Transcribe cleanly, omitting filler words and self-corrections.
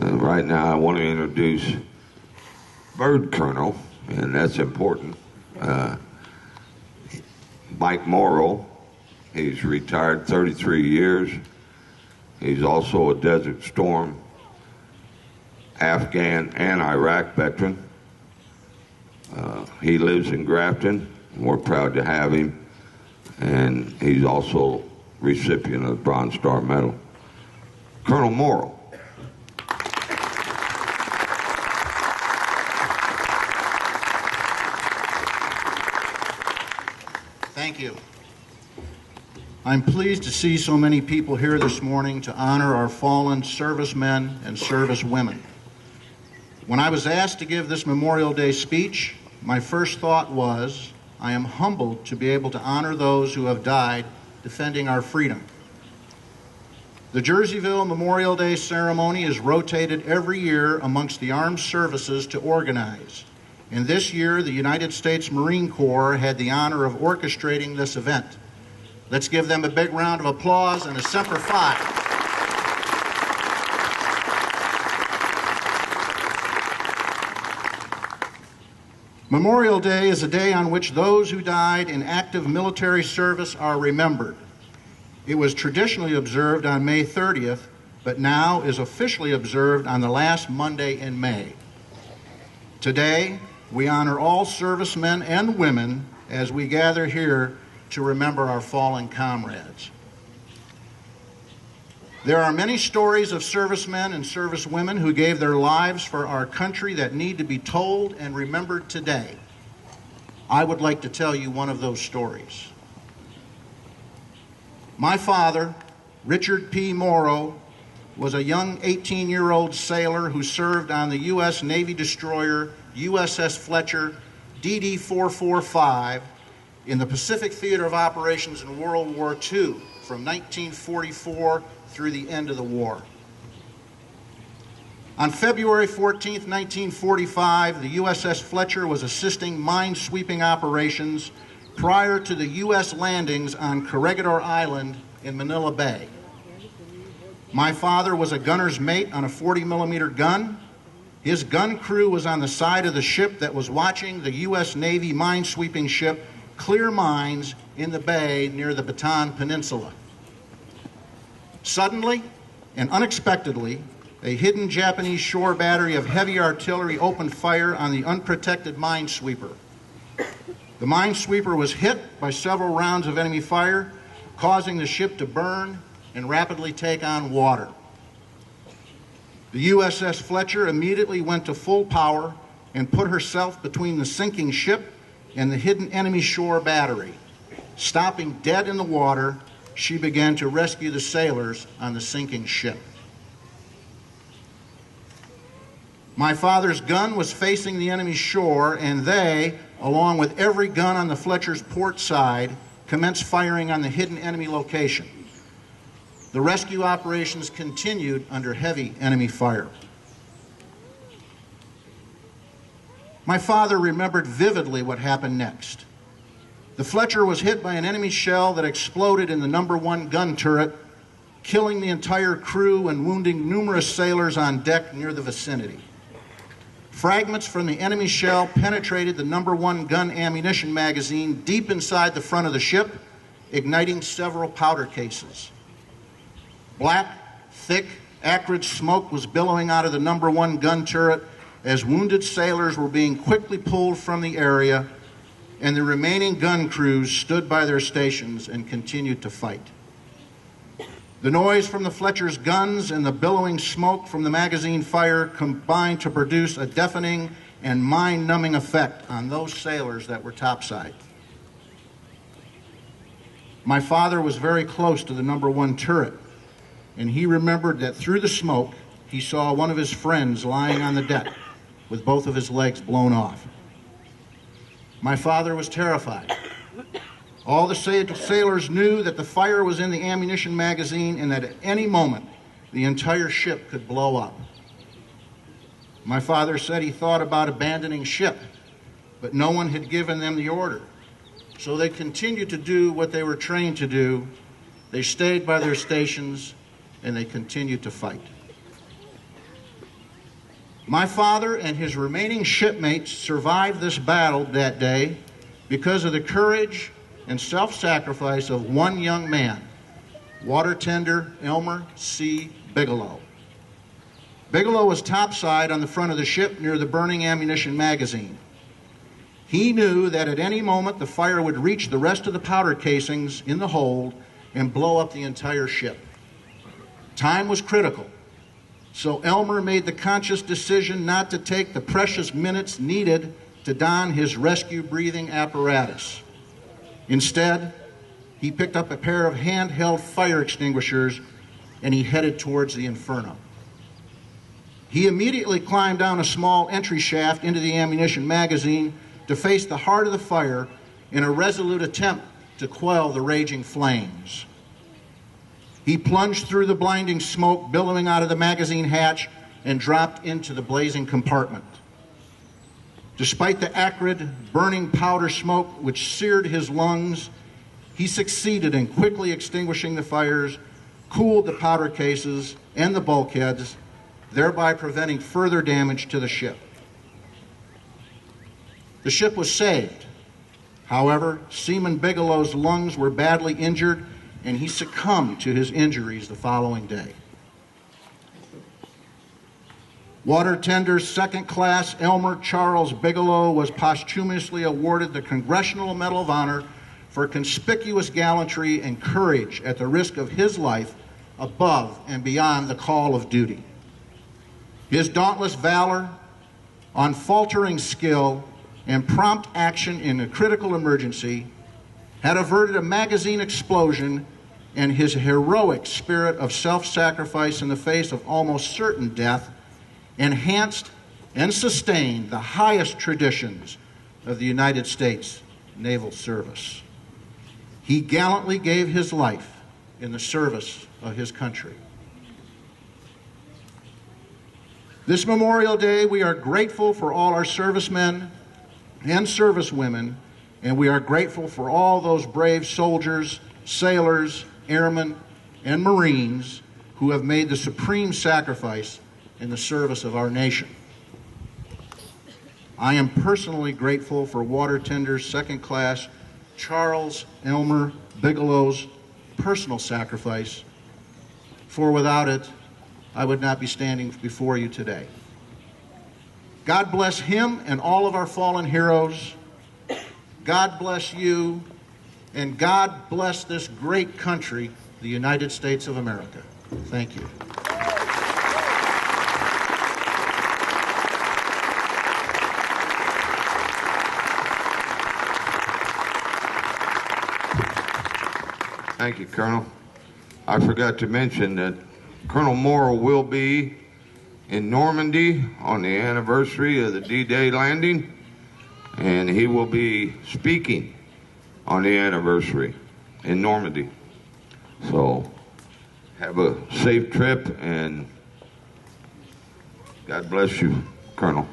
Right now I want to introduce Bird Colonel, and that's important. Mike Morrow. He's retired 33 years. He's also a Desert Storm, Afghan and Iraq veteran. He lives in Grafton, and we're proud to have him. And he's also recipient of the Bronze Star Medal. Colonel Morrow. Thank you. I'm pleased to see so many people here this morning to honor our fallen servicemen and servicewomen. When I was asked to give this Memorial Day speech, my first thought was, I am humbled to be able to honor those who have died defending our freedom. The Jerseyville Memorial Day ceremony is rotated every year amongst the armed services to organize. And this year, the United States Marine Corps had the honor of orchestrating this event. Let's give them a big round of applause and a Semper Fi. Memorial Day is a day on which those who died in active military service are remembered. It was traditionally observed on May 30th, but now is officially observed on the last Monday in May. Today, we honor all servicemen and women as we gather here to remember our fallen comrades. There are many stories of servicemen and servicewomen who gave their lives for our country that need to be told and remembered today. I would like to tell you one of those stories. My father, Richard P. Morrow, was a young 18-year-old sailor who served on the U.S. Navy destroyer USS Fletcher DD-445 in the Pacific Theater of Operations in World War II from 1944 through the end of the war. On February 14, 1945, the USS Fletcher was assisting mine-sweeping operations prior to the U.S. landings on Corregidor Island in Manila Bay. My father was a gunner's mate on a 40-millimeter gun. His gun crew was on the side of the ship that was watching the U.S. Navy mine-sweeping ship clear mines in the bay near the Bataan Peninsula. Suddenly and unexpectedly, a hidden Japanese shore battery of heavy artillery opened fire on the unprotected minesweeper. The minesweeper was hit by several rounds of enemy fire, causing the ship to burn and rapidly take on water. The USS Fletcher immediately went to full power and put herself between the sinking ship and the hidden enemy shore battery. Stopping dead in the water, she began to rescue the sailors on the sinking ship. My father's gun was facing the enemy shore, and they, along with every gun on the Fletcher's port side, commenced firing on the hidden enemy location. The rescue operations continued under heavy enemy fire. My father remembered vividly what happened next. The Fletcher was hit by an enemy shell that exploded in the number 1 gun turret, killing the entire crew and wounding numerous sailors on deck near the vicinity. Fragments from the enemy shell penetrated the number 1 gun ammunition magazine deep inside the front of the ship, igniting several powder cases. Black, thick, acrid smoke was billowing out of the number 1 gun turret as wounded sailors were being quickly pulled from the area, and the remaining gun crews stood by their stations and continued to fight. The noise from the Fletcher's guns and the billowing smoke from the magazine fire combined to produce a deafening and mind-numbing effect on those sailors that were topside. My father was very close to the number 1 turret, and he remembered that through the smoke, he saw one of his friends lying on the deck with both of his legs blown off. My father was terrified. All the sailors knew that the fire was in the ammunition magazine and that at any moment the entire ship could blow up. My father said he thought about abandoning ship, but no one had given them the order. So they continued to do what they were trained to do. They stayed by their stations and they continued to fight. My father and his remaining shipmates survived this battle that day because of the courage and self-sacrifice of one young man, water tender Elmer C. Bigelow. Bigelow was topside on the front of the ship near the burning ammunition magazine. He knew that at any moment the fire would reach the rest of the powder casings in the hold and blow up the entire ship. Time was critical, so Elmer made the conscious decision not to take the precious minutes needed to don his rescue breathing apparatus. Instead, he picked up a pair of handheld fire extinguishers and he headed towards the inferno. He immediately climbed down a small entry shaft into the ammunition magazine to face the heart of the fire in a resolute attempt to quell the raging flames. He plunged through the blinding smoke billowing out of the magazine hatch and dropped into the blazing compartment. Despite the acrid, burning powder smoke which seared his lungs, he succeeded in quickly extinguishing the fires, cooled the powder cases and the bulkheads, thereby preventing further damage to the ship. The ship was saved. However, Seaman Bigelow's lungs were badly injured and he succumbed to his injuries the following day. Water Tender Second Class Elmer Charles Bigelow was posthumously awarded the Congressional Medal of Honor for conspicuous gallantry and courage at the risk of his life above and beyond the call of duty. His dauntless valor, unfaltering skill, and prompt action in a critical emergency had averted a magazine explosion, and his heroic spirit of self-sacrifice in the face of almost certain death enhanced and sustained the highest traditions of the United States Naval Service. He gallantly gave his life in the service of his country. This Memorial Day, we are grateful for all our servicemen and servicewomen, and we are grateful for all those brave soldiers, sailors, airmen, and Marines who have made the supreme sacrifice in the service of our nation. I am personally grateful for Water Tender Second Class Charles Elmer Bigelow's personal sacrifice, for without it, I would not be standing before you today. God bless him and all of our fallen heroes. God bless you, and God bless this great country, the United States of America. Thank you. Thank you, Colonel. I forgot to mention that Colonel Morrow will be in Normandy on the anniversary of the D-Day landing, and he will be speaking on the anniversary in Normandy. So have a safe trip, and God bless you, Colonel.